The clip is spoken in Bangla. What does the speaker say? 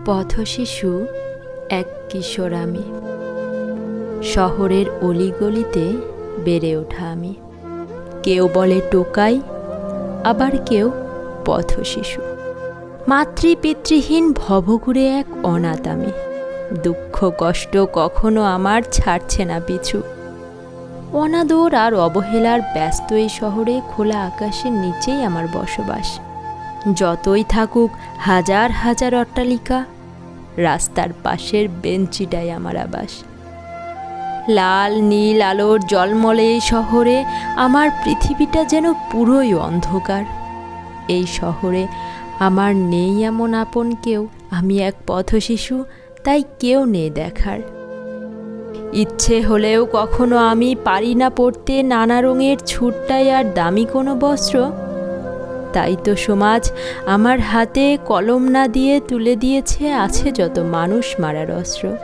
পথশিশু এক কিশোর আমি, শহরের অলিগলিতে বেড়ে ওঠা আমি। কেউ বলে টোকাই, আবার কেউ পথশিশু। মাতৃপিতৃহীন ভবঘুরে এক অনাথ আমি। দুঃখ কষ্ট কখনো আমার ছাড়ছে না পিছু। অনাদর আর অবহেলার ব্যস্ত এই শহরে খোলা আকাশের নিচেই আমার বসবাস। যতই থাকুক হাজার হাজার অট্টালিকা, রাস্তার পাশের বেঞ্চিটাই আমার আবাস। লাল নীল আলোর জলমলে এই শহরে আমার পৃথিবীটা যেন পুরোই অন্ধকার। এই শহরে আমার নেই এমন আপন কেউ। আমি এক পথশিশু, তাই কেউ নেই দেখার। ইচ্ছে হলেও কখনো আমি পারি না পরতে নানা রঙের ছুটটাই আর দামি কোনো বস্ত্র। তাই তো সমাজ আমার হাতে কলম না দিয়ে তুলে দিয়েছে আছে যত মানুষ মারার অস্ত্র।